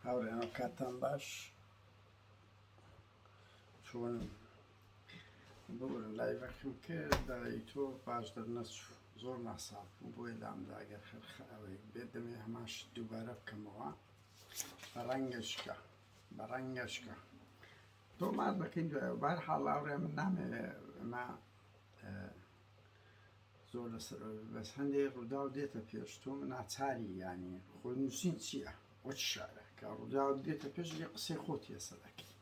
هاوڕێنەوە کاتان باش چۆن ببرن لایڤەکەم کرد دای تۆ باش دەرنەچوو زۆر ناساڵ بوو بۆیە لامدا ئەگەر خەرخەوەی بێت دەمێ هەماش دووبارە بکەمەوە بەڕەنگەشکە تۆ مار بەکەین دوایەوە بەهەرحاڵ هاوڕێ من نامەوێت ئەمە زۆر لەسەر بەس هەندێک ڕوودا و دێتە پێش تۆ ناچاری یانی خۆی نووسین چییە وەچ شارە کە ڕوودا و دێتە پێش لێ قسەی خۆت ێسە دەکەی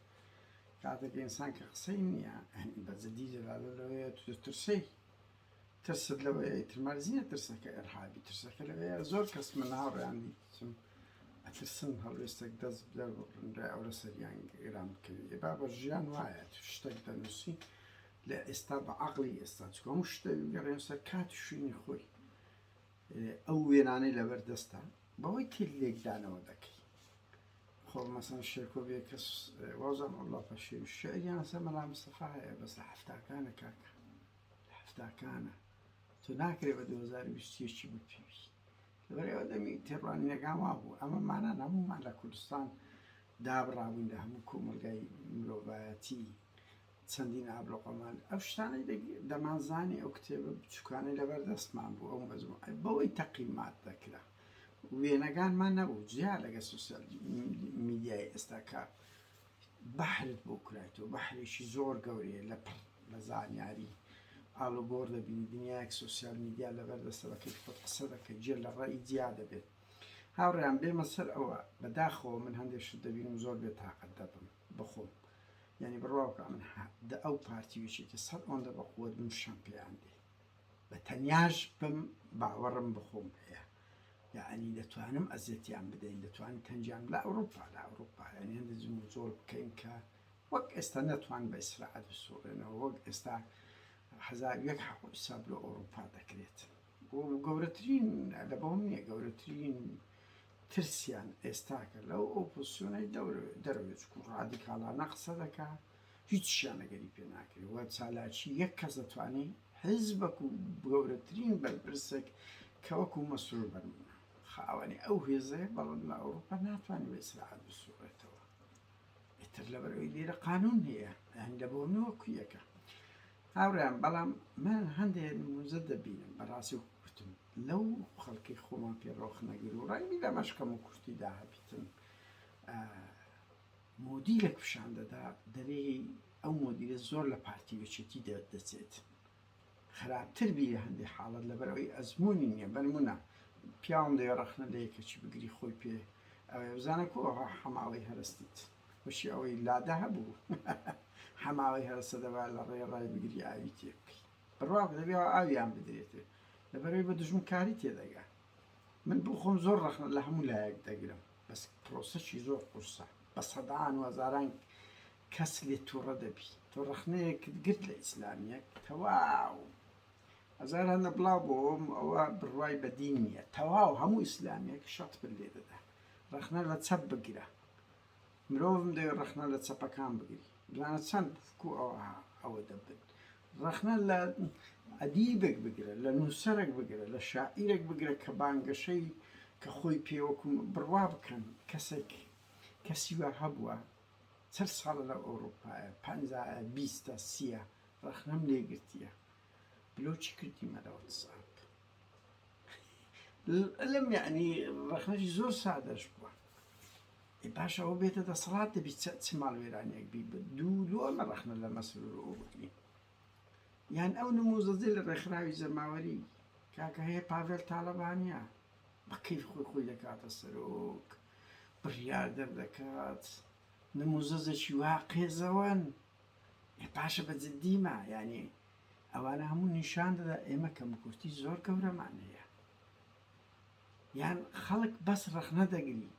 کاتێک ئینسان کە قسەی نییە بەجددی جەلالەوەیە تو ترسەی ترست لەوەیە ئیترمەرزیە ترسەکە ئەرهابی ترسەکە لەوەیە زۆر کەس من هاوڕێیان دیتم ئەترسن هەڵوێستێک دەست بدە ڕای ئەوە سەریان گران بکەوێ با بە ژیان وایە تو شتێک دەنووسی لە ئێستا بە عەقڵی ئێستا چکە هەموو شتێک گەڕێن سەر کاتی شوێنی خۆی ئەو وێنانەی لەبەردەستە بەوەی تێل لێکدانەوە دەکەی خۆ مەسەن شێرکۆ بێ کەس وازان ئەڵڵا پەشێ شعریان لەسەر مەلا مستەفا هەیە بەس لە هەفتاکانە کاکە لە هەفتاکانە تۆ ناکرێ بە 2020 بپیوی لەبەر ئێوە دەمی تێڕوانینەکان وا بوو ئەمە مانان هەموومان لە کوردستان دابڕابووین لە هەموو کۆمەلگای مرۆڤایەتی چەندین ئابلۆقەمان ئەو شتانەی دەمانزانی ئەو کتێبە بچووکانەی لەبەر دەستمان بوو ئەو مەزموع بەوەی تەقیمات دەکرا وێنەکانمان نەبوو جیا لەگە سوسیال میدیای ئێستا کە بەحرت بۆ کرایەوە بەحرێکی زۆر گەورەیە لە زانیاری ئاڵوگۆڕ دەبینی دنیایەک سوسیال میدیا لەبەر دەستەوەکەی خۆت قسە دەکەی جێر لە ڕێی جیا دەبێت هاوڕێیان بێمە سەر ئەوە بەداخەوە من هەندێک شت دەبینم زۆر بێت تاقەت دەبم بخۆم یعنی بڕواوکە من ئەو پارتیویشێکی سەد ئەوەندە بە قووەت بم شەم پێیان دێ بە تەنیاش بم باوەڕم بخۆم هەیە یعنی دەتوانم ئەزیەتیان بدەین دەتوانین تەنجیان لە ئەوروپا ینی هەندێک زۆر بکەین کە وەک ئێستا نەتوان بە ئیسراعەت بسوڕێنەوە وەک ئێستا هەزار یەک حەق و حیساب لە ئەوروپا دەکرێت و گەورەترین لە بەوم نییە گەورەترین ترسیان ئێستاکە لەو ئۆپۆزیسیۆنەی دەروێت چکو ڕادیکاڵانە قسە دەکا هیچ شیانەگەری پێ ناکرێت وە چالاکی یەک کەس دەتوانێت حیزبەک و گەورەترین بەرپرسێک کە وەکو مەسرور بەرمونە خاوەنی ئەو هێزەیە بەڵام لە ئەوروپا ناتوانێت بە ئیسراعەت بسوڕێتەوە ئێتر لەبەرەوەی لێرە قانون هەیە هەن لە بۆ نوەکو یەکە هاوڕێیان بەڵام من هەندێک نموزە دەبینم بەڕاستی کوتم لەو خەڵکی خۆمان پێڕۆخ نەگیر و ڕای لە مەشکەم و کورتی داهەبیتن مۆدیلێک پیشان دەدا دەرێ ئەو مۆدیلە زۆر لە پارتیوێچێتی دەچێت خراپتر بیە هەندێک حاڵەت لەبەرەوەی ئەزمموی نییە بەنمونە پیاوم دەیە ڕەخنە لە یەکەچی بگری خۆی پێ ئەوێ بزانە کۆ هەماوەی هەرستیت وەشی ئەوەی لادە هەبوو هەماوەی هەرسە دەبا لە ڕێ بگری ئاوی تێ بکەی بڕواک دەبێەوە ئاویان بدرێتێ لەبەرەوەی بە دژمنکاری تێدەگا من بۆ خۆم زۆر ڕەخنە لە هەموو لایەک دەگرم بەس پرۆسەشی زۆر قورسە بە سەدان و هەزاران کەس لێ تووڕە دەبی تۆ ڕەخنەیەکت گرت لە ئیسلامیەک تەواو هەزار هەندە بڵاو بۆم ئەوە بڕوای بەدین نییە تەواو هەموو ئیسلامیەک شەت پر لێ دەدا ڕەخنە لە چەپ بگیرە مرۆڤم دەوێت ڕەخنە لە چەپەکان بگری بزانە چەند بکو ئەوە دەبن ڕەخنە لە ئەدیبێک بگرە لە نووسەرێک بگرە لە شاعیرێک بگرە کە بانگەشەی کە خۆی پێوەکو بڕوا بکەن کەسی وە هەبووە چەند ساڵە لە ئەوروپایە 50 30 ڕەخنەم لێگرتیە بلۆچی کردیمە لەوە ساب لەم یعنی ڕەخنەشی زۆر سادەش بووە باش ئەوە بێتە دەسەڵات دەبی چ ماڵوێرانێک بی دوو ئەمە ڕەخنە لە مەسرور ئەو بگری یان ئەو نموزەجێ لە ڕێکخراوی زەماوەری کاکە هەیە پاڤێل تاالبانیا بە کەیف خۆی دەکاتە سەرۆک بڕیار دەردەکات نموزەزێکی وا قێزەوەن پاشە بە جددیمە ینی ئەوانە هەموو نیشان دەدا ئێمە کەمکورتی زۆر گەورەمان هەیە یان خەڵک بەس ڕەخنە دەگری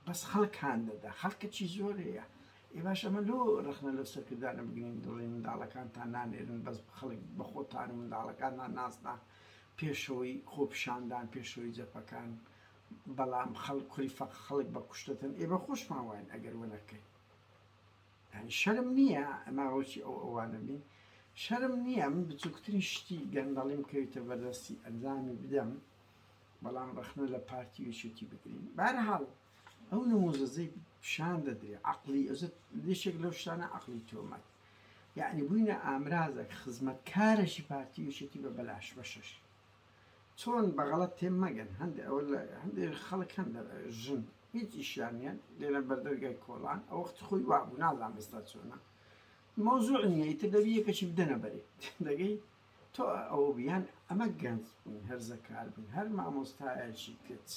بەس خەڵکان دەدا خەڵکەکی زۆر هەیە باش ئەمە لۆ ڕەخنە لە سەرکردانە بگرین دڵێ منداڵەکانتان نانێرن بەس خەڵک بە خۆتان و منداڵەکانتان ناسنا پێشەوەی خۆپیشاندان پێشەوەی جەپەکان بەڵام کوری خەڵک بە کوشتتن بە خۆشمان وایە ئەگەر وەنەکەی ینی شەرم نییە ئەماوەکی ئەوانە بین شەرم نییە من بچووکترین شتی گەندەڵیم کەویتە بەردەستی ئەنجامی بدەم بەڵام ڕەخنە لە پارتیوێچێتی بگرین بەهەرحاڵ ئەو نموزەزەی پیشان دەدرێ عقلی ئەزت لێشێک لەو شتانە عقلی تۆمەت یعنی بووینە ئامرازێک خزمەتکارێکی پارتی وێچێتی بە بەلاش بەشش چۆن بەغەڵەت تێم مەگەن هەندێک خەڵک هەندە ژن هیچ ئیشیانیان لێرە بەردەرگای کۆڵان ئەو وەخت خۆی وابوو نازانم ئێستا چۆنە مۆزوع نییە ئیتر دەبی یەکەکی بدەنە بەرێ دەگەی تۆ ئەوە بیان ئەمە گەنج بوون هەرزەکار بوون هەر مامۆستایەکی کچ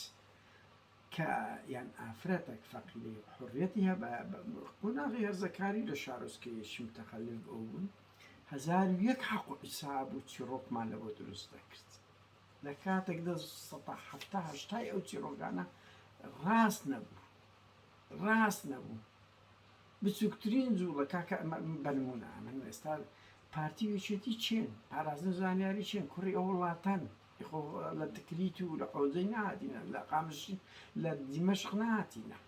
کە یان ئافرەتێک فەقیری حڕەتی هەبە قۆناغی هەرزەکاری لە شارۆچکەیەکی متەخەلف ئەو بوون 1001 حەق و حیساب و چیرۆکمان لەبۆ دروست دەکرد لە کاتێکدا 1970 ئەو چیرۆکانە ڕاست نەبوو بچووکترین جوڵە کاکە بەنمونە من ئێستا پارتی وێچێتی چێن پاراستن زانیاری چێن کوڕی ئەو وڵاتەن لە تکریت و لە حۆزەی نهاتینە لە قامشی لە دیمەشق نهاتینە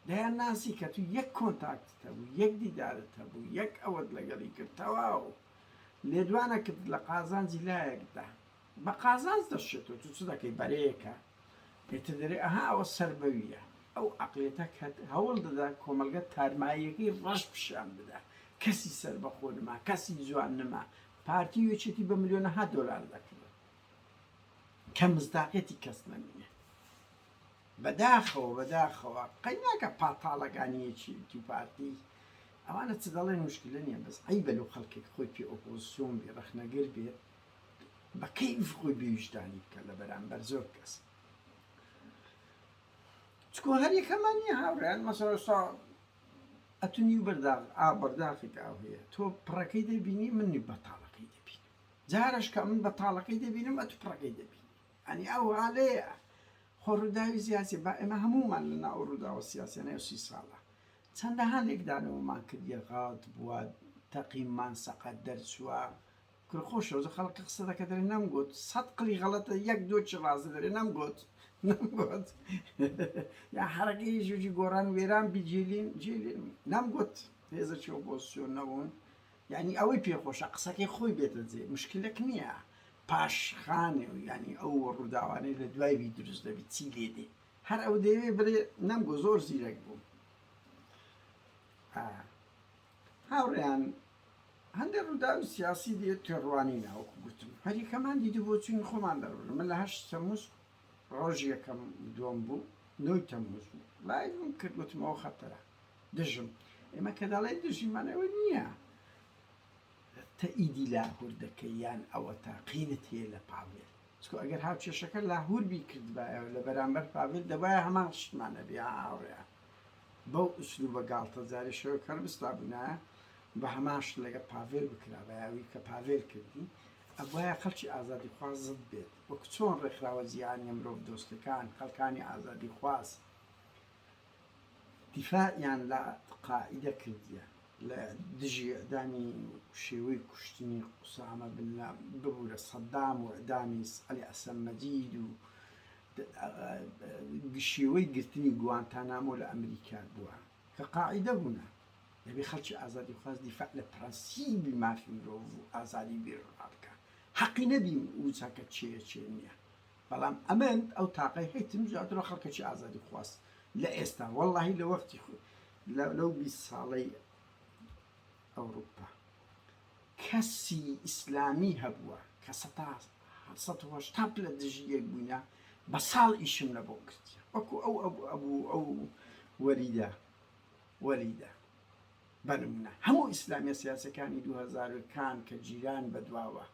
دەیان ناسی کە تو یەک کۆنتاکتت هەبوو یەک دیدارت هەبوو یەک ئەوەت لەگەڵی کرد تەواو لێدوانە کرد لە قازانجی لایەکدا بە قازانج دەشێتەوە تو چ دەکەی بەرەیەکە پێتر دەرێ ئەها ئەوە سەربەویە ئەو عقلێتە هەوڵ دەدا کۆمەلگە تارماییەکەی ڕەش پیشان بدە کەسی سەر بەخۆ نما کەسی جوان نما پارتی وێچێتی بە ملیۆنەها دۆلار دەکرد کە مزداقەتی کەس نەمینێ بەداخەوە قەیناکە پاتاڵەکانیەکی پارتی ئەوانە چ دەڵێن مشکلە نییە بەس ئەی بەلو خەڵکێک خۆی پێ ئۆپۆزیسیۆن بێ ڕەخنەگەر بێت بە کەیف خۆی بێویژدانی بکە لە بەرامبەر زۆر کەس چکۆ هەر یەکەمان نییە هاوڕێیان مەسەڵەستا ئەتونی و بەرداخیت ئاو هەیە تۆ پڕەکەی دەبینی منی بەتاڵەکەی دەبین جارش کە من بەتاڵەکەی دەبینم ئەتو پڕەکەی دەبینی ئەنی ئەو هاالەیە خۆ ڕووداوی سیاسی با ئێمە هەمومان لە ناو ڕووداوە سیاسیانە 30 ساڵە چەندەها لێکدانەوەمان کرد یەغات بووە تەقیممان سەقەت دەرچووە خۆشەوە خەڵک قسە دەکە دەرێ نەمگوت 100 قلی غەڵەتە یەک دۆچی ڕازە دەرێ نەمگوت یا حرەکەی ژوجی گۆڕان وێران بیجێلین نەمگوت هێزەکی ئۆپۆزیسیۆن نەبوون یعنی ئەوەی پێخۆشە قسەکەی خۆی بێتە جێ مشکلەک نییە پاشخانێ و ینی ئەو ڕووداوانەی لە دوایوی دروست دەبی چی لێدێ هەر ئەو دەوێ بڵێ نەمگو زۆر زیرەک بوو هاوڕێیان هەندێک ڕووداوی سیاسی دێت تێڕوانی ناوەکو گوتم هەریکەمان دیدی بۆ چوین خۆمان دەڕۆن من لە 8 تەمووز ڕۆژ یەکەم دووەم بوو 9 تەمووز بوو لایم کرد گوتمەوە خەتەرە دژم ئێمە کە دەڵێ دژیمانەوە نییە تەئیدی لاهور دەکەی یان ئەوە تاقینت هەیە لە پاوێل چکۆ ئەگەر هاوچێشەکە لاهور بیکرد لە بەرامبەر پاوێل دەبایە هەمان شتمانە بێ هاوڕێیە بەو ئوسلوبە گاڵتە جارێشەوە کەربستا بوونایە بە هەماش لەگە پاوێل بکرا بەیاوی کە پاوێل کردی ئەوایە خەڵکی ئازادی خواز زت بێت وەکو چۆن ڕێکخراوە جیهانی مرۆڤ دۆستەکان خەڵکانی ئازادی خواز دیفاعیان لە قائیدە کردیە لە دژی ئەدامی شێوەی کوشتنی قوسامە ببوو لە سەدام و ئەدامی عەلی حەسەن مەجید و شێوەی گرتنی گوانتانامۆ لە ئەمریکا بووە کە قائیدە بوونە دەبێ خەڵکی ئازادی خواز دیفاع لە پرەنسیبی مافی مرۆڤ و ئازادی بیرڕادکە حەقی نەبیم وچاکە چێ نییە بەڵام ئەمەند ئەو تاقەی هەیتم زیاترە خەڵکەکی ئازادی خواست لە ئێستا وەڵڵاهی لە وەختی لەو 20 ساڵەی ئەوروپا کەسی ئیسلامی هەبووە کە 1970 لە دژی یەک بووینە بە ساڵ ئیشم لە بۆ کردیە وەکو ئەو وەریدە بەنمونە هەموو ئیسلامیە سیاسەکانی 2000کان کە جیران بەدواوە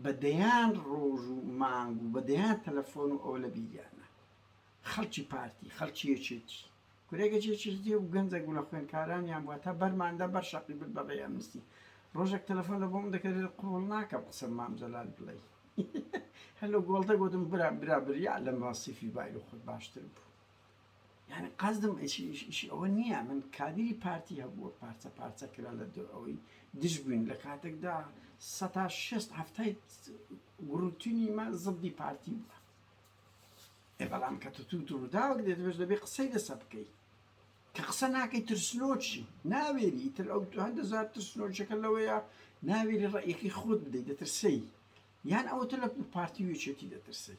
بەدەیان ڕۆژ و مانگ و بەدەیان تەلەفۆن و ئەو لە بیریانە خەڵکی پارتی خەڵکی یەکێتی کورێگە جێچردی و گەنجە گوڵە خوێنکارانیان بووە بەرماندا بەر شەقی بر بەڕێ ئەمنستی ڕۆژێک تەلەفۆن لە بۆم دەکرێت قوڵ ناکە قسە مامزەلال بڵێ هەلو گۆڵدە گوتم برابریا لە ماسیفی بایر و خۆت باشتر بوو یعنی قەزدم ئیشی ئەوە نییە من کادری پارتی هەبووە پارچە کرا لە ئەوەی دژ بووین لە کاتێکدا 160 گروتنی مە زبدی پارتی بووە بەڵام کە تو ڕووداوەک دێتبێت دەبێ قسەی لەسەر بکەی کە قسە ناکەی ترسنۆچی ناوێری تر ئەو 100,000 ترسنۆچەکە لەوەیە ناوێری ڕێیەکەی خۆت بدەیت دەترسەی یان ئەوەتە لە پارتی وێچێتی دەترسی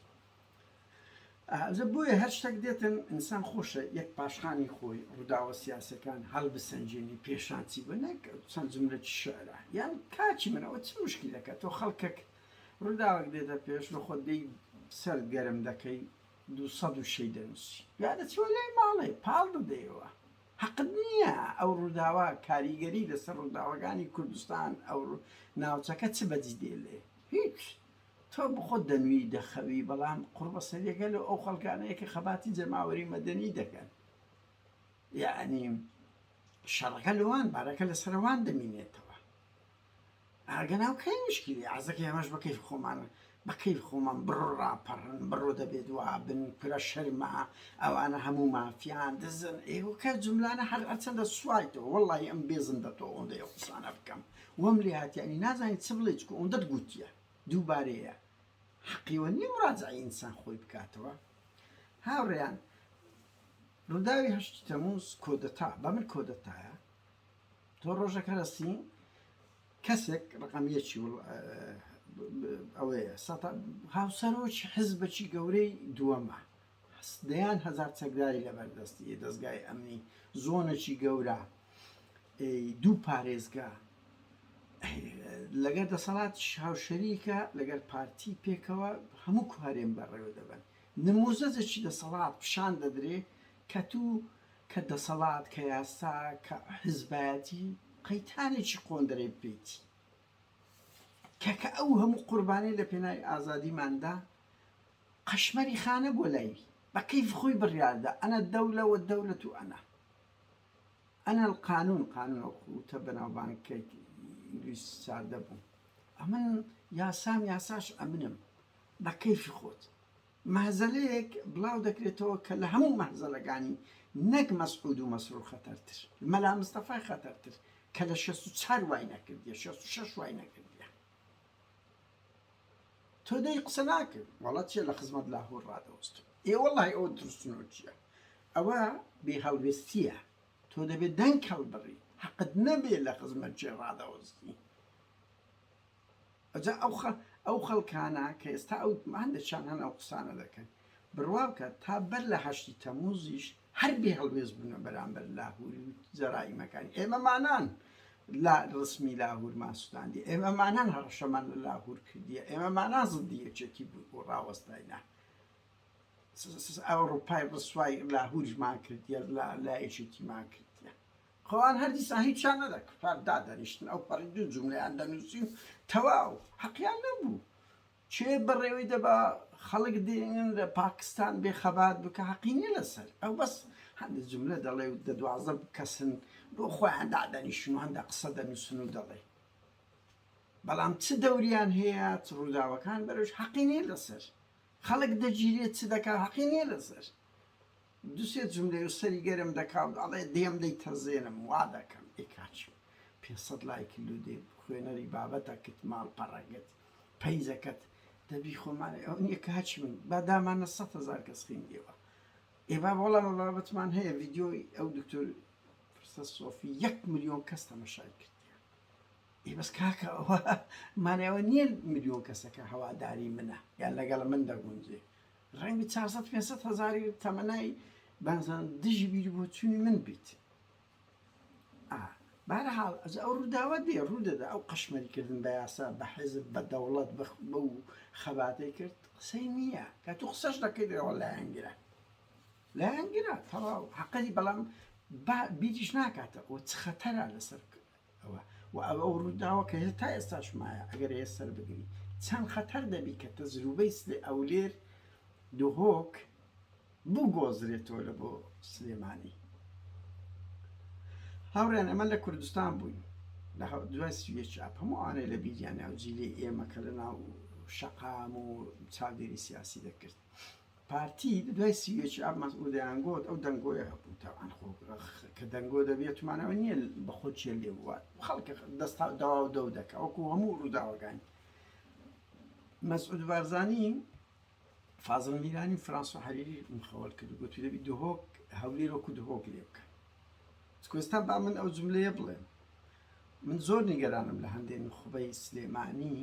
ئەزە بۆیە هەر شتێک دێتن ئینسان خۆشە یەک پاشخانی خۆی ڕووداوە سیاسەکان هەڵبسەنجێنی پێشانچی بە نەک چەند جملە شعرە یان کاچی منەوە چ مشکلەکە تۆ خەڵکێک ڕووداوێک دێتە پێش لە خۆ دەی سەر گەرم دەکەی 200 شەی دەنووسی یادە چوە لای ماڵێ پاڵ دەدەیەوە حەقت نییە ئەو ڕووداوە کاریگەری لەسەر ڕووداوەکانی کوردستان ئەو ناوچەکە چ بەجی دێلێ هیچ تۆ بخۆ دەنووی دەخەوی بەڵام قوربە سەریەکە لە ئەو خەڵکانەیەکە خەباتی جەماوەری مەدەنی دەکەن یعنی شەڕەکە لەوان بارەکە لەسەرەوان دەمینێتەوە ئاگەناو کەی مشکلی عزەکە ئەمەش بەکەیف خۆمانە بەکەیف خۆمان بڕۆ ڕاپەڕن بڕۆ دەبێت وا بن کورە شەرمە ئەوانە هەموو مافیان دزن ئێوەکە جملانە هەر ئەچەندە سوایتەوە وەڵی ئەم بێزم دەتەوە ئەوەندەی قسانە بکەم وەم لێ هاتیانی نازانیت چ بڵێ چکە ئەوەندەت گوتیە دووبارەیە حەقیوە نییە مڕاجعی ئینسان خۆی بکاتەوە هاوڕێیان ڕووداوی هەشتی تەمووز کۆدەتا بە من کۆدەتایە تۆ ڕۆژەکە لەسی کەسێک ڕقم یەکی ئەوەیە هاوسەرۆکی حزبەکی گەورەی دووەمە دەیان هەزار چەکداری لەبەردەستی دەستگای ئەمنی زۆنێکی گەورە دوو پارێزگا لەگەر دەسەڵات هاوشەریکە لەگەر پارتی پێکەوە هەموو کوارێن بەڕێوە دەبن نموزەجێکی دەسەڵات پیشان دەدرێ کە تو کە دەسەڵات کە یاسا کە حزبایەتی قەیتانێکی قۆندرەی بێتی کە ئەو هەموو قوربانەی لە پێناوی ئازادیماندا قەشمەری خانە بۆ لای بە کەیف خۆی بڕیاردا ئەنە دەولە وەدەولەت و ئەنە القانون قانونەوتە بەناوبانگەکەی ئینگلیس ساردە بوو ئەمن یاسام یاساش ئەمنم بە کەیفی خۆت مەهزەلەیەک بڵاو دەکرێتەوە کە لە هەموو مەهزەلەکانی نەک مەسعود و مەسرور خەتەرتر مەلا مستەفای خەتەرتر کە لە 64 وای نەکردیە 66 وای نەکردیە تۆ دەی قسە ناکرد وەڵا چیە لە خزمەت لاهور ڕادەوەست وەڵی ئەوە درستنەوە چییە ئەوە بێ هەڵوێستیە تۆ دەبێت دەنگ هەڵبڕی حەقت نەبێت لە خزمەت چێ ڕادەوەستی ئەجا ئەو خەڵکانە کە ئێستا ئەو هەندێکیان هەن ئەو قسانە دەکەن بڕواکە تا بەر لە هەشتی تەمووزیش هەر بێ هەڵوێز بوونە بەرامبەر لاهوری و جەرائیمەکانی ئێمەمانان لا ڕسمی لاهور ماسووداندی ئێمەمانان هەڕەشەمان لە لاهور کردیە ئێمەمانان زڵدیەکێکی بوو بۆ ڕاوەستاینا ئەوروپای ڕسوای لاهوریشمان کردیە لایەکێکیمان کردیە خۆوان هەردیسان هیچیان نەدەکرد پار دادەنیشتن ئەو پەڕی دوو جوملەیان دەنووسی و تەواو حەقیان نەبوو چێ بەڕێوەی دەبا خەڵک دێنن لە پاکستان بێخەبات بکە حەقی نییە لەسەر ئەو بەس هەندێک جملە دەڵێ و دەدوازە کەسن بۆ خۆیان دادەنیشتن و هەندە قسە دەنووسن و دەڵێ بەڵام چ دەوریان هەیە چ ڕووداوەکان بەرەوش حەقی نییە لەسەر خەڵک دەگیرێت چ دەکا حەقی نییە لەسەر دووسێ جملەی و سەری گەرم دەکاو ئەڵێ دێم دەی تەزێنم وا دەکەم ئێکاچی 500 لای کیلو دێ خوێنەری بابەتە کت ماڵ پەڕەگەت پەیزەکەت دەبی خۆمانە ئەو نییە کاچی من با دامانە 100,000 کەس خوێندیەوە ئێبا بەڵام بابەتمان هەیە ڤیدیۆی ئەو دکتۆر فرسە سۆفی 1 ملیۆن کەس تەماشای کردیە بەس کاکە ئەوە مانەوە نییە ملیۆن کەسەکە هەواداری منە یان لەگەڵ من دەگونجێ ڕەنگی 400-500 هەزاری تەمەنای بانزان دژی بیری بۆ چوونی من بیت بەهەرحاڵ ئەو ڕووداوە دێ ڕوودەدا ئەو قەشمەریکردن بە یاسا بە حیزب بە دەوڵەت بە و خەباتەی کرد قسەی نییە کە تو قسەش دەکەی دەوە لایەنگرە تەواو حەقەتی بەڵام بیریش ناکاتە ئەوە چ خەتەرە لەسەر ئەوە و ئەو ڕووداوە کە تا ئێستاش مایە ئەگەر هەیە سەر بگری چەند خەتەر دەبی کە تەجروبەی ئەولێر دهۆک بوو گۆزرێتەوە لە بۆ سلێمانی هاوڕێن ئەمە لە کوردستان بووین لە دوای سوێکی ئاپ هەموو ئەوانەی لە بیریانە و جیلێ ئێمە کە لە ناو شەقام و چاودێری سیاسی دەکرد پارتی دوای سوێکی ئاپ مەسعودیان گوت ئەو دەنگۆیە هەبوو تاوان خۆ کە دەنگۆ دەبێتمانەوە نییە بەخۆ چێ لێ بووات خەڵکە دەستا داوا و دەو دەکە وەکو هەموو ڕووداوەکانی مەسعود بارزانی فازڵ میرانی فرانسۆ حەریری مخەوەڵ کرد و گوتی دەبی دهۆک هەولێر وەکو دهۆک لێ بکە کوێستان با من ئەو جملەیە بڵێم من زۆر نیگەرانم لە هەندێک نخبەی سلێمانی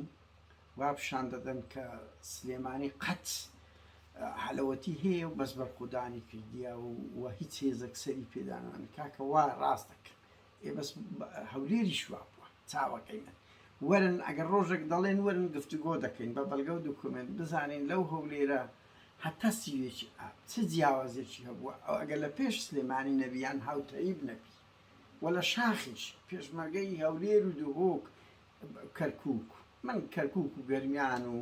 وا پیشان دەدەن کە سلێمانی قەت حەلەوەتی هەیە و بەس بەرخودانی کردیە و هیچ هێزەک سەری پێدانان کاکە وا ڕاستەکە ئێ بەس هەولێری شوا بووە چاوەکەی من وەرن ئەگەر ڕۆژێک دەڵێن وەرن گفتوگۆ دەکەین بە بەڵگە و دوکومنت بزانین لەو هەولێرە هەتا سیوێکی ئاب چ جیاوازێکی هەبووە ئەو ئەگەر لە پێش سلێمانی نەبیان هاوتەیب نەبی ولا شاخیش پێشمەرگەی هەولێر و دوهۆک کەرکووک من کەرکووک و گەرمیان و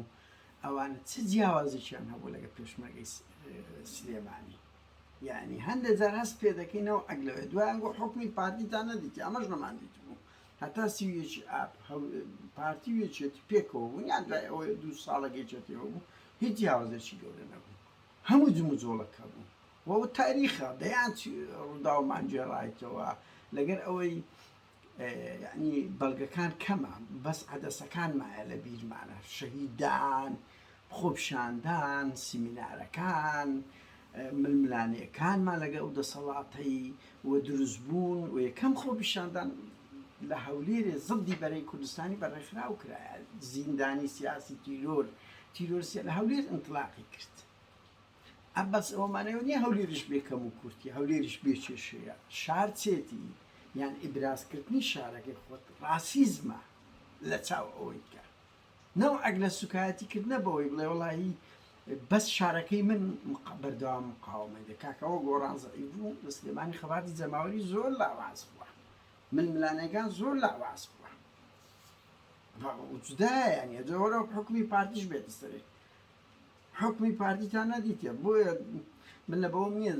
ئەوانە چ جیاوازێکیان هەبوو لەگە پێشمەرگەی سلێمانی یعنی هەندێک جار هەست پێ دەکەینەوە ئەگلەوێ دوایان گۆ حکمی پارتیتان نەدیتی ئەمەش نەماندیت بوو هەتا سیوێکی ئاب پارتی وێچێتی پێکەوە بوون یان دوای ئەوە 2 ساڵەگەیچێتەوە بوو هیچ جیاوازێکی گەورە نەبوو هەموو جموجۆڵەکە بوو وەوە تاریخە دەیان ڕووداومان گێڕایتەوە لەگەر ئەوەی یعنی بەڵگەکان کەمە بەس عەدەسەکانمایە لە بیرمانە شەهیدان خۆپشاندان سیمینارەکان ململانەکانمان لەگە ئەو دەسەڵاتەی وە دروستبوون و یەکەم خۆپیشاندان لە هەولێرێ زڵدی بەرەی کوردستانی بەڕێکخراو کرایە زیندانی سیاسی تیرۆرسیا لە هەولێر ئینتلاقی کرد ئەبەس ئەومانەوە نییە هەولێریش بێکەم و کورتی هەولێریش بێکێشەیە شار چێتی یان ئیبرازکردنی شارەکەی خۆت ڕاسیزمە لە چاو ئەوەی کە نەو ئەگ لە سوکایەتیکردنە بەوەی بڵێ وڵایی بەس شارەکەی من بەردەوام مقاومەی دەکاکەەوە گۆڕان زەعیف بوو لە سلێمانی خەباتی جەماوەری زۆر لاواز بووە من ملانەکان زۆر لاواز بووە جودایە یانە جۆرە حکمی پارتیش بێت سەرێ حکمی پارتیتان نەدیتێ بۆیە من لە بەوە نییە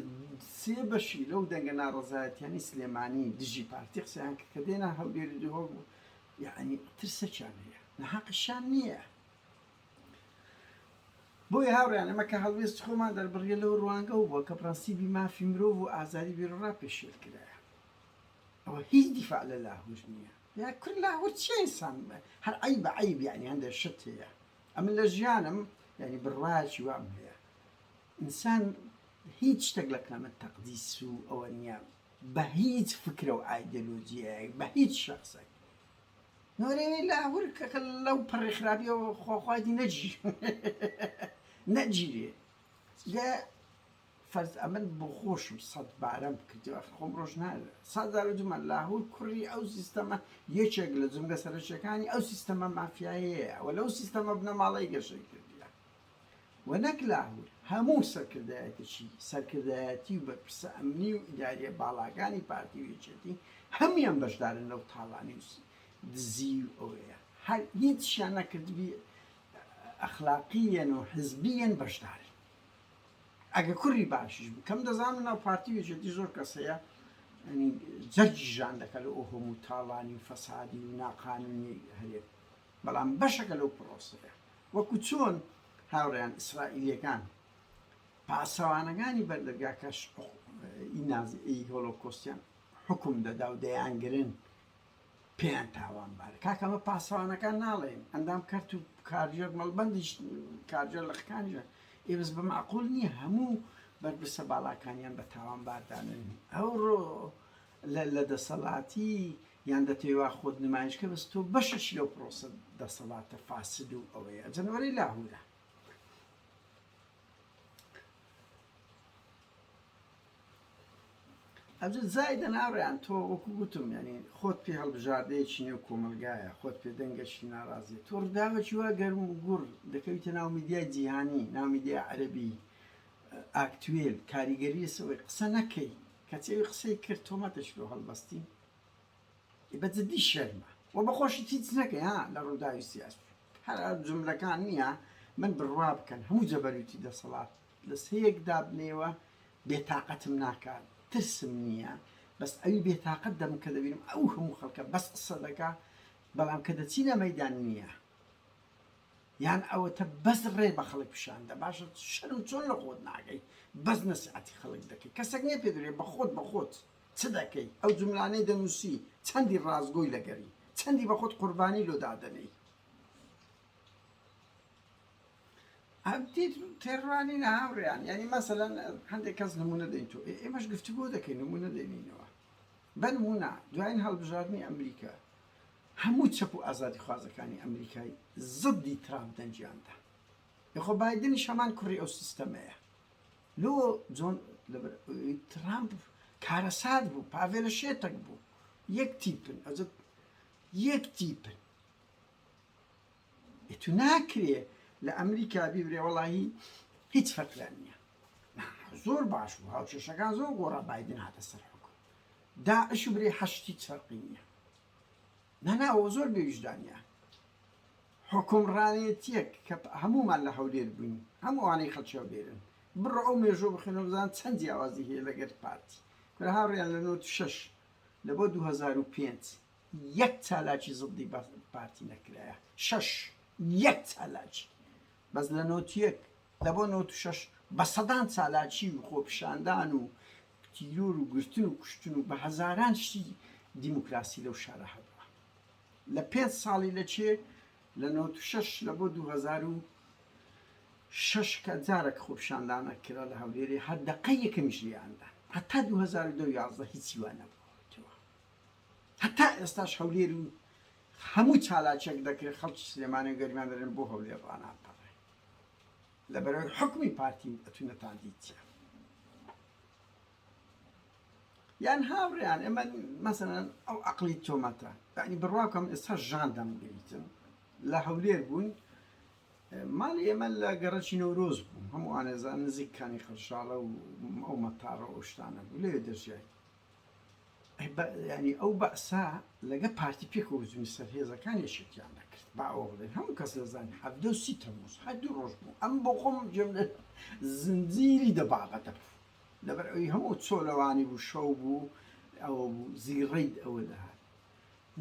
3 بەشی لەو دەنگە ناڕەزایەتیانی سلێمانی دژی پارتی قسەیان کە دێنا هەولێری دوهۆک بوو یعنی ترسەکیان هەیە نەحەقیشیان نییە بۆیە هاوڕیان ئەمە کە هەڵوێست خۆمان دەربڕیە لەو ڕوانگە و بووە کە پرەنسیبی مافی مرۆڤ و ئازادی بێڕۆڕا پێشێل کرایە ئەوە هیچ دیفاع لە لاهور نییە یا کورد لاهور چیە ئینسان هەر عەیب بە عەیب یعنی هەندێک شت هەیە ئەمن لە ژیانم یعنی بڕواایەکی وام هەیە ئینسان هیچ شتێک لە کەمە تەقدیس و ئەوە نییە بە هیچ فکرە و ئایدۆلۆجیەیەک بە هیچ شخصێک نۆرەوەی لاهور کە لەو پەڕی خراپیەوە خۆخوایدی نەگیرێ لە فەرز ئەمن بۆ خۆشم 100 بارەم کردەوە خۆم ڕۆژ نادە 100 دومە لاهور کوڕی ئەو سیستەمە یەکێک لە جملە سەرچەکانی ئەو سیستەمە مافیایەیە و لەو سیستەمە بنەماڵی گەشەی کردیە و نەک لاهور هەموو سەرکردایەتێکی سەرکردایەتی و بەرپرسە ئەمنی و ئیداریە باڵاکانی پارتی وێچێتی هەمویان بەشدارن لەو تاڵانی دزی و ئەوەیە هەر هیچیان نەکردبی ئەخلاقیەن و حزبیەن بەشدارن ئەگە کوڕی باشیش بوو کەم دەزانم ناو پارتی وێچێتی زۆر کەسەیە جەرگی ژان دەکە لە ئەو هەموو تاڵانی و فەسادی و ناقانونی هەیە بەڵام بەشەکە لەو پرۆسەیە وەکو چۆن هاوڕێیان ئیسرائیلیەکان پاسەوانەکانی بەردەرگاکەش ئینازی هۆلۆکۆستیان حکم دەدا و دەیانگرن پێیان تاوانبارە کاکەمە پاسەوانەکان ناڵێن ئەندام کەرت و کارژێر مەڵبەندیش کارژێر لەخەکانیژە ئێوەس بە معقول نییە هەموو بەرپرسە باڵاکانیان بە تاوانباردانن ئەو ڕۆ لە دەسەڵاتی یان دەتەوێوا خۆت نمایشکە بەس تۆ بەشش لەو پرۆسە دەسەڵاتە فاسد و ئەوەیە جەنوەری لاهورە ئەجە زایدە ناڕیان تۆ وەکو گوتم یعنی خۆت پێ هەڵبژاردەیەکی نێو کۆمەلگایە خۆت پێ دەنگەشی ناڕازیە تۆ ڕداوەکی وا گەرم و گوڕ دەکەویتە ناو میدیای جیهانی ناو میدیای عەرەبی ئاکتوێل کاریگەری سەوەی قسە نەکەی کەچەوی قسەی کرد تۆمەتەش بۆ هەڵبەستی بەجددی شەرمە و بەخۆشی هیچ نەکەی ها لە ڕووداوی سیاسی هەر جملەکان نییە من بڕوا بکەن هەموو جەبەروتی دەسەڵات لە سەیەک دابنێوە بێتاقەتم ناکات ترسم نییە بەس ئەوی بێتاقەت دەم کە دەبینم ئەو هەموو خەڵکە بەس قسە دەکا بەڵام کە دەچینە مەیدان نییە یان ئەوەتە بەس ڕێ بە خەڵک پیشاندە باشە شەرم چۆن لە خۆت ناگەی بەس نەسیعەتی خەڵک دەکەی کەسێک نییە پێدرێ بە خۆت چ دەکەی ئەو جملانەی دەنووسی چەندی ڕازگۆی لەگەری چەندی بە خۆت قوربانی لۆدادەنەی تێڕوانی هاوڕێیان ینی مەسەلەن هەندێک کەس نمونە دەین تۆ ئێمەش گفتوگۆ دەکەین نمونە دەینینەوە بە نمونە دوایین هەڵبژاردننی ئەمریکا هەموو چەپ و ئازادی خوازەکانی ئەمریکای زڵدی ترامپ دەنجیاندا یخۆ بایدنیش هەمان کوڕی ئەو سیستەمەیە لۆ جۆن ترامپ کارەسات بوو پاڤێلە شێتێک بوو یەک تیپن ئەجت یەک تیپن تو ناکرێ لە ئەمریکا بیبرێ وەڵاهی هیچ فەرقیان نییە زۆر باش بوو هاوچێشەکان زۆر گۆڕا بایدن هاتە سەر حکوم داعش برێ هەشت هیچ فەرقی نییە نەناوە زۆر بێویژدانیە حکومڕانێتیەک کە هەمومان لە هەولێر بووین هەمووانەی خەڵکی هەولێرن بڕۆ ئەو مێژۆ بخێنە بزان چەند جیاوازی هەیە لەگەر پارتی کورە هاوڕێیان لە 96 لە بۆ 2005 یەک چالاکی زڵدی پارتی نەکرایە 6 یەک چالاکی بەس لە 91 لە بۆ 96 بە سەدان چالاکی و خۆپیشاندان و تیرۆر و گرتن و کوشتن و بە هەزاران شتی دیموکراسی لەو شارە هەبووە لە 5 ساڵی لە چێ لە 96 لە بۆ 2006 کە جارێک خۆپیشاندانە کرا لە هەولێرێ هەردەقەی یەکەمیش لیاندا هەتا 2011 هیچی وان نەبووەوە هەتا ئێستاش هەولێر و هەموو چالاچێک دەکرێت خەڵکی سلێمانی گەرمیان دەرێن بۆ هەولێر ڕاناپەڕێ لەبەرەوەی حکمی پارتی ئەتوونەتان دیتە یان هاوڕێیان ئێمە مەسەلەن ئەو عەقڵی تۆمەتە یعنی بڕواکەم ئێستا ژان دەمگریتن لە هەولێر بوون ماڵی ئێمە لە گەڕەکی نەورۆز بوو هەموو ئانێزان نزیکانی خەرشاڵە و ئەو مەتاڕە ئەو شتانە بوو لەوێ دەژیای ینی ئەو بەسا لەگە پارتی پێکەوە زوونی سەرهێزەکان یەشێتیان نەکرد با ئەوە بڵێن هەموو کەس دەزانێت 7 تەمموز هەردوو ڕۆژ بوو ئەم بۆ خۆم جێم لە زنجیری دەبابەتە بوو لەبەر ئەوی هەموو چۆلەوانی بوو شەو بوو ئەوە بوو زیڕەید ئەوە دەهات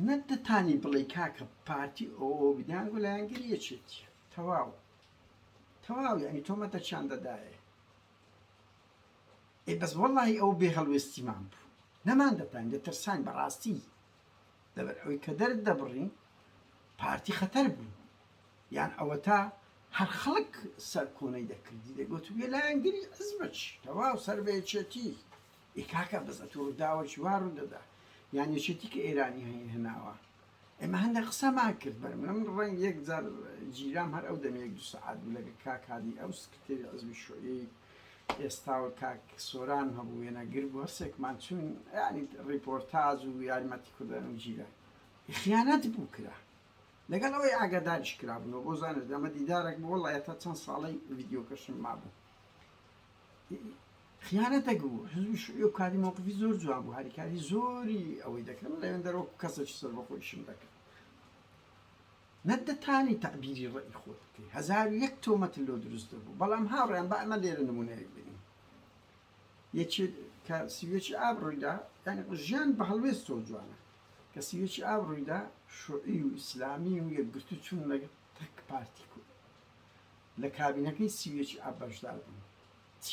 نەدەتانی بڵێ کاکە پارتی ئەوە بیدان و لایەنگری یەکێتیە تەواو یعنی تۆمەتە چیان دەدایە بەس وەڵی ئەو بێ هەڵوێستیمان بوو نەمان دەتان دەترسان بەڕاستی لەبەر ئەوەی کە دەرد دەبڕین پارتی خەتەر بوو یان ئەوە تا هەر خەڵک سەر کۆنەی دەکردی دەگوت بێ لایەنگری ئەزمەچ تەواو سەر بەیەکێتی کاکە بەزە تۆ داوەکی وار و دەدا یان یەکێتی کە ئێرانی هێناوە ئێمە هەندێک قسەمان کرد بەر من ڕەنگ یەک جار جیرام هەر ئەو دەمێک 2 سەعات بوو لەگە کاکادی ئەو سکرتێری عەزمی شۆعی ئێستاوە کاک سۆران هەبوو وێنەگر بوو هەرسێکمان چوون ینی ڕیپۆرتاژ و یارمەتی کوردان و جیران خیانەت بوو کرا لەگەڵ ئەوەی ئاگاداریش کرابوونەوە بۆ زانێت ئەمە دیدارێک بۆ وەڵایە تا چەند ساڵەی ڤیدیۆکەشم مابوو خیانەتێک بوو حزبی شوعی و کاری مووقفی زۆر جوان بوو هاریکاری زۆری ئەوەی دەکرم لەوێن دەرەوە کەسێکی سەر بەخۆیشم دەکرد نەدەتانی تەعبیری ڕێی خۆت بکەی 1001 تۆمەت لۆ دروست دەبوو بەڵام هاوڕێیان بە ئەمە لێرە نمونەیەک بینیم کە سیوێکی ئاب ڕوویدا یعنی ژیان بە هەڵوێست زۆر جوانە کە سیوێکی ئاب ڕوویدا شوعی و ئیسلامی و یەکگرتو چوون لەگە تەک پارتی کورد لە کابینەکەی سیوێکی ئاب بەشدار بوون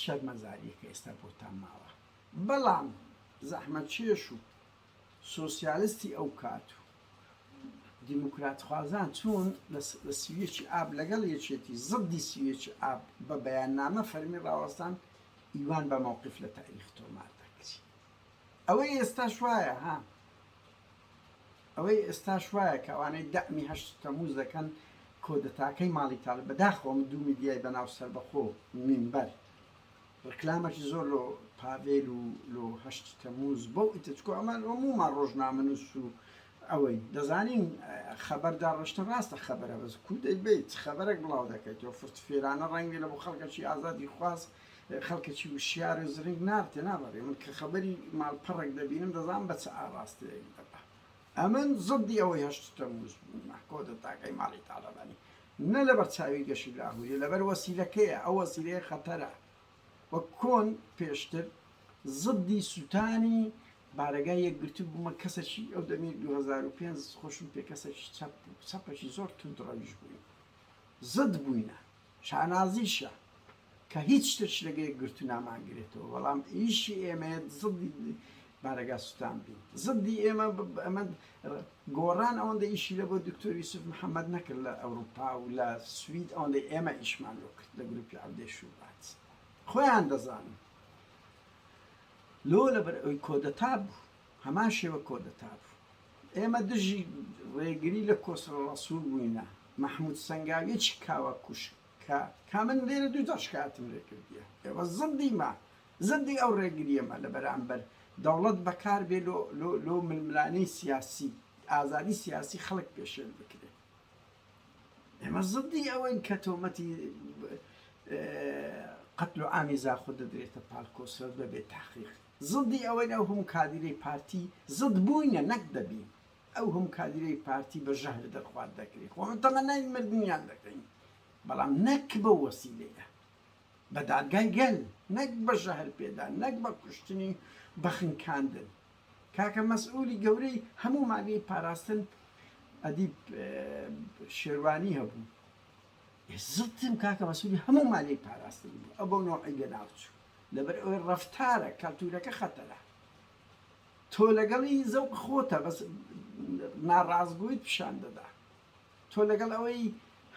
شەرمەزاریە کە ئێستا بۆتان ماوە بەڵام زەحمەتکێش و سۆسیالیستی ئەو کات و دیموکرات خوازان چوون لە سویەکی ئاب لەگەڵ یەکێتی زڵدی سویەکی ئاب بە بەیاننامە فەرمی ڕاوەستان ئیوان بە مووقف لە تاریخ تۆمار دەکرێت ئەوەی ئێستاش وایە ئەوەی ئێستاش وایە کە ئەوانەی دەعمی 8 تەمموز دەکەن کۆدەتاکەی ماڵی تاالب بەداخۆم 2 میدیای بەناو سەربەخۆ مینبەر ڕکلامەکی زۆر لۆ پاڤێل و لۆ 8 تەمموز بۆ ئیتچکۆ ئەمان هەموومان ڕۆژنامەنووس و ئەوەی دەزانین خەبەردار ڕشتن ڕاستە خەبەرە بەس کو دەیبیت خەبەرێک بڵاو دەکەیتەوە فرتفێرانە ڕەنگی لە بۆ خەڵکەکی ئازادی خواست خەڵکەکی وشیار و زرنگ نارتێ نابڕێ من کە خەبەری ماڵپەڕێک دەبینم دەزان بە چ ئاڕاستەیەک دەبا ئەمن زڵدی ئەوەی 8 تەمموز کۆدەتاکەی ماڵی تاالبانی نە لەبەر چاوی گەشی لاهوریە لەبەر وەسیلەکەیە ئەو وەسیلەیە خەتەرە وە کۆن پێشتر زڵدی سووتانی بارەگای یەکگرتو بوومە کەسێکی ئەو دەمی 2005 خۆشم پێ کەسێکی چەپێکی زۆر توندڕەویش بووین زد بووینە شانازیشە کە هیچ شتێک لەگە یەکگرتو نامانگرێتەوە بەڵام ئیشی ئێمەیە زڵدی بارەگا سووتان بین زڵدی ئێمە ئەمە گۆڕان ئەوەندە ئیشی لە بۆ دکتۆر یوسف محەممەد نەکرد لە ئەوروپا و لە سوید ئەوەندە ئێمە ئیشمان لۆ کرد لە گروپی عەودەی شوبات خۆیان دەزانن لۆ لەبەر ئەوی کۆدەتا بوو هەمان شێوە کۆدەتا بوو ئێمە دژی ڕێگری لە کۆسڕە ڕەسوول بووینە مەحموود سەنگاویەکی کاوە کوش کە من لێرە دوو دەشکاتم لێ کردیە ئێوە زندی ما زندی ئەو ڕێگریەمە لە بەرامبەر دەوڵەت بەکار بێ لۆ ململانەی سیاسی ئازادی سیاسی خەڵک پێشێن بکرێت ئێمە زندی ئەوەین کە تۆمەتی قتل و عامی زاخۆ دەدرێتە پاڵکۆسەر بەبێ تاقیق زندی ئەوەی ئەو هەموو کادیرەی پارتی زند بووینە نەک دەبین ئەو هەموو کادیرەی پارتی بە ژەهر دەرخوارد دەکرێت خۆ تەمەنای مردنیان دەکەین بەڵام نەک بە وەسیلەیە بە دادگای گەل نەک بە ژەهر پێدان نەک بە کوشتنی بە خنکاندن کاکە مەسئولی گەورەی هەموو ماوەی پاراستن ئەدیب شێروانی هەبوو زتم کاکە مەسئولی هەموو مالەی پاراستن بوو ئەو بۆ نۆعی لێناوچوو لەبەر ئەوەی ڕەفتارە کەلتورەکە خەتەرە تۆ لەگەڵی زەوق خۆتە بەس ناڕازبوویت پیشان دەدا تۆ لەگەڵ ئەوەی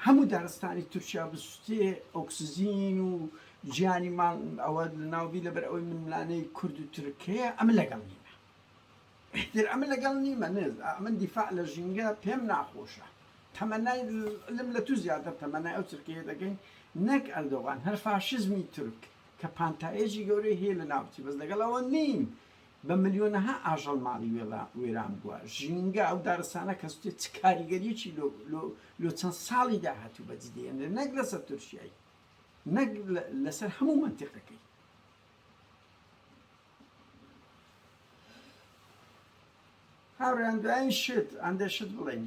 هەموو دارستانی تورکیا بسووتێ ئۆکسزین و گیانیمان ئەوە ناوبی لەبەر ئەوەی ململانەی کورد و تورکەیە ئەمە لەگەڵ نیمە احتر ئەمە لەگەڵ نیمە نێز من دیفاع لە ژینگە پێم ناخۆشە تەمەنای لم لە تو زیاتر تەمەنای ئەو تورکیە دەگەین نەک ئەردۆغان هەر فاشزمی تورک کە پانتایەژی گەورەی هەیە لە ناوچی بەس لەگەڵ ئەوە نین بە ملیۆنەها ئاژەڵ ماڵی وێران بووە ژینگە ئەو دارستانە کە سوێت چ کاریگەریەکی لۆ چەند ساڵی داهاتوو بەجددێنێ نەک لەسەر تورکیایی نەک لەسەر هەموو منتیقەکەی هاوڕێیان دوایین شت ئەندێشت بڵێن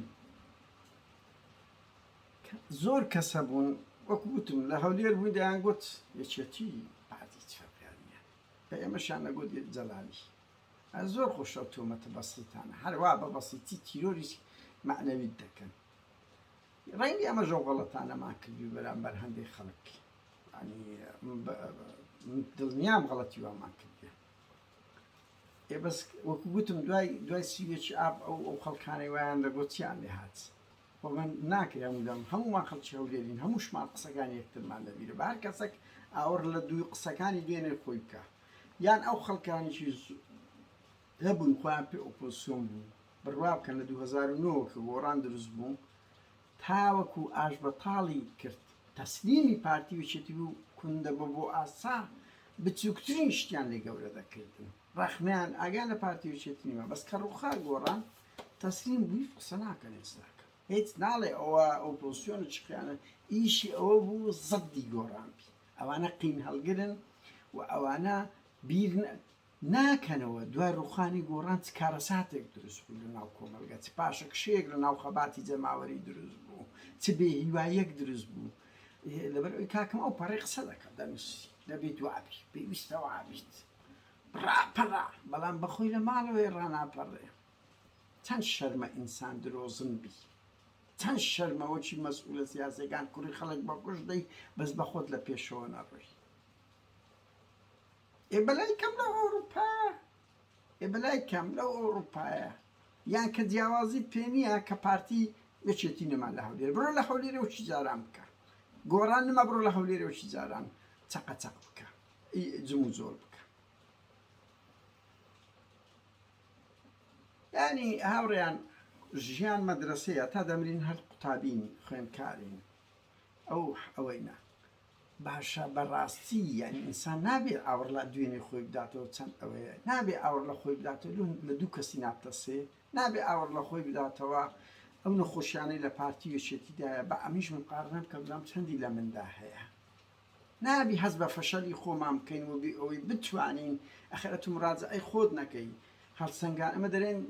زۆر کەسە بوون وەکو وتم لە هەولێر بووین دەیان گوت یەکێتی پارتی فەرقیان نییە کە ئێمەشیان نەگوت جەلالی زۆر خۆشە تۆمەتە بەسیتانە هەروە بە بەسیتی تیرۆریش معنەویت دەکەن ڕەنگی ئەمە ژەو غەڵەتانەمان کردی بەرامبەر هەندێک خەڵک دڵنیام غەڵەتی وامان کردی بەس وەکو گوتم دوای سیوێکی ئاب ئەو خەڵکانەی وایان دەگوتیان لێ هات خۆ من ناکرێ هەمودەم هەموومان خەڵکی هەولێرین هەمووشمان قسەکانی یەکترمان لەبیرە بە هەر کەسێک ئاوەڕ لە دوی قسەکانی دوێنێ خۆی بکە یان ئەو خەڵکانیشی هەبوون خۆیان پێ ئۆپۆزسیۆن بوو بڕوا بکەن لە 2009 کە گۆڕان دروست بوو تاوەکو ئاژبەتاڵی کرد تەسلیمی پارتی وچێتی بوو کوندە بە بۆ ئاسا بچووکترین شتیان لێ گەورە دەکردن ڕەخنیان ئاگیان لە پارتی وچێتی نیمە بەس کە ڕووخار گۆڕان تەسلیم بووی قسە ناکەن ئێستاکە هیچ ناڵێ ئەوە ئۆپۆزسیۆنە چقیانە ئیشی ئەوە بوو زەدی گۆڕان بی ئەوانە قین هەڵگرن و ئەوانە بیر ناکەنەوە دوای ڕوخانی گۆڕان چ کارەساتێک دروست بوو لە ناو کۆمەلگە چ پاشە کشەیەک لە ناو خەباتی جەماوەری دروست بوو چ بێ هیوایەک دروست بوو لەبەر ئەوی کاکەم ئەو پەڕی قسە دەکەم دەنووسی دەبێت وابی پێویستەوە عابیت ڕاپەڕا بەڵام بەخۆی لە ماڵەوەی ڕاناپەڕێ چەند شەرمە ئینسان درۆزن بی چەند شەرمەوەکی مەسئولە سیاسەکان کوڕی خەڵک بەکوش دەی بەس بە خۆت لە پێشەوە نەڕۆی بەلای کەم لەو ئەوروپایە بەلای کەم لەو ئەوروپایە یان کە جیاوازی پێ نییە کە پارتی یەکێتی نەما لە هەولێر بڕۆ لە هەولێرەوەی جاران بکە گۆڕان نما بڕۆ لە هەولێرەوەی جاران چەقەچەق بکە جم و زۆر بکە ینی هاوڕێیان ژیان مەدرسەیە تا دەمرین هەر قوتابین خوێندکارین ئەوەیە باشە بەڕاستی یعنی ئینسان نابێ ئاوڕ لە دوێنێ خۆی بداتەوە چەند ئەوەیە نابێ ئاوڕ لە خۆی بداتەوە لە دوو کەسی نابتەسێ نابێ ئاوڕ لە خۆی بداتەوە ئەو نەخۆشیانەی لە پارتی وێچێتیدایە بە ئەمیش مقارنە بکە بڵام چەندی لە مندا هەیە نابی هەست بە فەشەلی خۆمان بکەین و ئەوەی بتوانین ئەخرەت و مراجعەی خۆت نەکەی هەڵسەنگان ئەمە دەرێن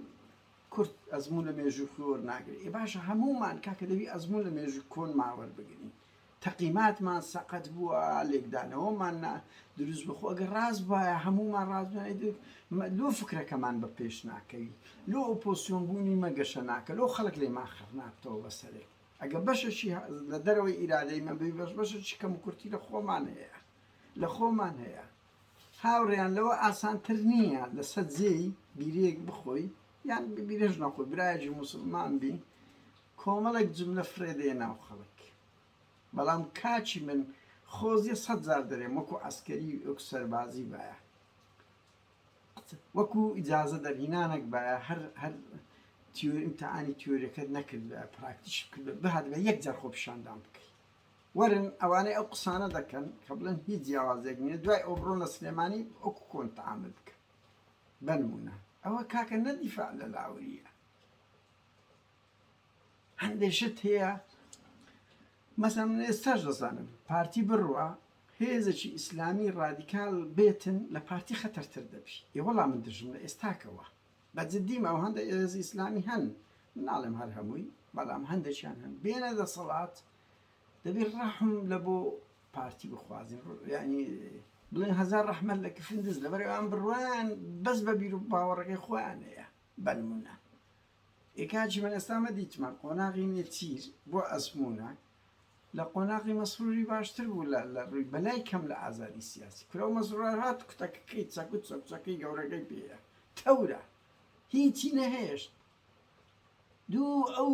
کورد ئەزموو لە مێژوو خۆر ناگری باشە هەمومان کاکە دەبی ئەزموو لە مێژوو کۆن ماوەەر بگرین تەقیماتمان سەقەت بووە لێکدانەوەمان دروست بخۆ ئەگەر ڕاست وایە هەمومان ڕاستبووە لۆ فکرەکەمان بە پێش ناکەوی لۆ ئۆپۆزسیۆن بوونی مەگەشە ناکە لۆ خەڵک لێمان خەڕناتەوە بەسەرێک ئەگە بەشەشی لە دەرەوەی ئیرادەی مەبی بەشێکی کەم و کورتی لە خۆمان هەیە لە خۆمان هەیە هاوڕێیان لەوە ئاسانتر نییە لە سەد جێی بیرەیەک بخۆی یان بیرەش نەخۆی برایەکی موسڵمان بی کۆمەڵێک جملە فرێدەیە ناو خەڵک بەڵام کاچی من خۆزیە 100 جار دەرێم وەکو ئەسکەری وەکو سەربازی بایە وەکو ئیجازە دەرهینانێک بایە هەر ئیمتحانی تیۆریەکەت نەکرد پراکتیش کرد بهات بە یەک جار خۆ پیشاندان بکەی ورن ئەوانەی ئەو قسانە دەکەن کە بڵێن هیچ جیاوازێک نیە دوای ئەو بڕۆ لە سلێمانی ئەوکو کۆن تەعامل بکە بنمونە ئەوە کاکە نەدیفاع لە لاوریە هەندێشت هەیە مەسەڵەن من ئێستاش دەزانم پارتی بڕوە هێزێکی ئیسلامی ڕادیکال بێتن لە پارتی خەتەرتر دەبی ئێوەڵام من دژم لە ئێستاکەوە بەجددیمە ئەو هەندێک هێزی ئیسلامی هەن ناڵێم هەر هەمووی بەڵام هەندێکیان هەن بێنە دەسەڵات دەبێت ڕەحم لە بۆ پارتی بخوازن یعنی بڵێن هەزار ڕەحمەت لە کفندز لەبەرەوەیان بڕوان بەس بە بیر و باوەڕەکەی خۆیان هەیە بنمونە ئێکاچی من ئێستامە دیتمە قۆناغی نێچیر بۆ ئەسمونە لە قۆناغی مەسروری باشتر بوو لە ڕووی بەلای کەم لە ئازادی سیاسی کورە و مەسرور هات کوتەکەی چەکوت چەکچەکەی گەورەکەی پێیە تەورە هیچی نەهێشت دوو ئەو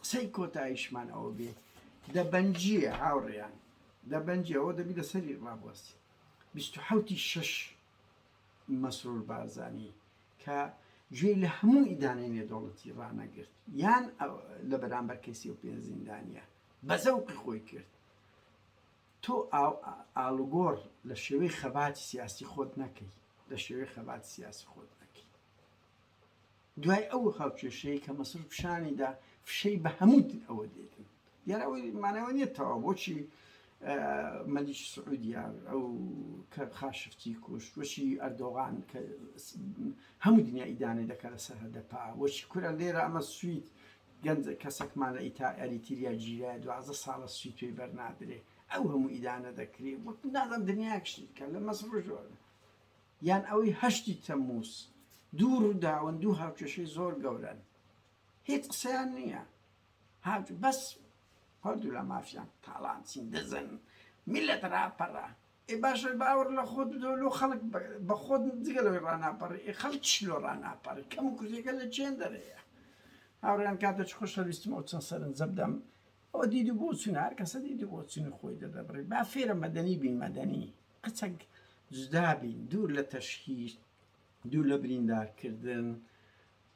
قسەی کۆتاییشمان ئەوە بێت دەبەنجیە هاوڕێیان دەبەنجیەوە دەبی لەسەری ڕابوەستی 27 مەسرور بارزانی کە گوێی لە هەموو ئیدانەی نێودەوڵەتی ڕانەگرت یان لە بەرامبەر کەسی و پێ زیندانیە بەزەوقی خۆی کرد تۆ ئاڵوگۆڕ لە شێوەی خەباتی سیاسی خۆت نەکەی لە شێوەی خەباتی سیاسی خۆت نەکەی دوای ئەو هاوکێشەیە کە مەسر پیشانیدا فشەی بە هەموو ئەوە دێتن دیارە ئەوەی مانەوە نیێتەوە بۆچی مەلیک سعودیا ئەو کە خاشفتی کوشت وەچی ئەردۆغان کە هەموو دنیا ئیدانەی دەکات لە سەرهەدەپا وەچی کورە لێرە ئەمە سوید گەنج کەسێکمان لە ئەریتریا گیرای 12 ساڵە سوی توێی بەرنادرێ ئەو هەموو ئیدانە دەکرێت وەک نازانم دنیا کشتی کە لە مەسر ژۆرە یان ئەوەی 8 تەمموز دوو ڕووداون دوو هاوکێشەی زۆر گەورەن هیچ قسەیان نییە بەس هەردوو لە مافیان تاڵان چین دەزن میلەت ڕاپەڕە ئێ باشە باوەڕ لە خۆت بدۆ خەڵک بە خۆت جگەلەوەی ڕناپەڕی ئێ خەڵک چلۆ ڕناپەڕی کەم و کوردەکە لە چێن دەرەیە هاوڕێیان کاتە خۆشە ویستمەوە چەند سەرنجە بدەم ئەوە دیدی بۆ چون هەر کەسە دیدی بۆ چونی خۆی دەدەبڕی با فێرە مەدەنی بین مەدەنی قچەک جودا بین دوور لە تەشهیر دوور لە بریندارکردن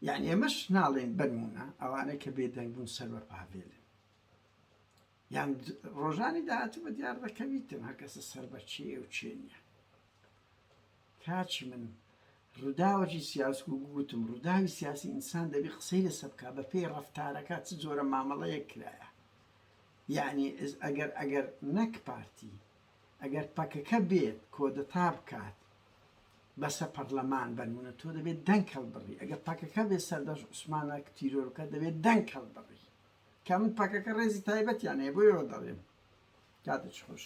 یعنی ئێمەش ناڵێن بنمونە ئەوانەی کە بێدەنگ بوون سەر بە پاڤێلن یان ڕۆژانی داهاتوو بە دیار دەکەویتن هەر کەسە سەر بە چێ و چێ نییە کاچی من ڕووداوەکی سیاسی و گوتم ڕووداوی سیاسی ئینسان دەبێت قسەی لەسەر بکات بە پێی ڕەفتارەکە چ جۆرە مامەڵەیەک کرایە یعنی ئەگەر نەک پارتی ئەگەر پەکەکە بێت کۆدەتا بکات بەسە پەرلەمان بنمونە تۆ دەبێت دەنگ هەڵبڕی ئەگەر پەکەکە بێت سەردەش عوسمانە تیرۆرەکە دەبێت دەنگ هەڵبڕی کە من پەکەکە ڕێزی تایبەتیان هەیە بۆ ئێوە دەڵێم کاتێک خۆش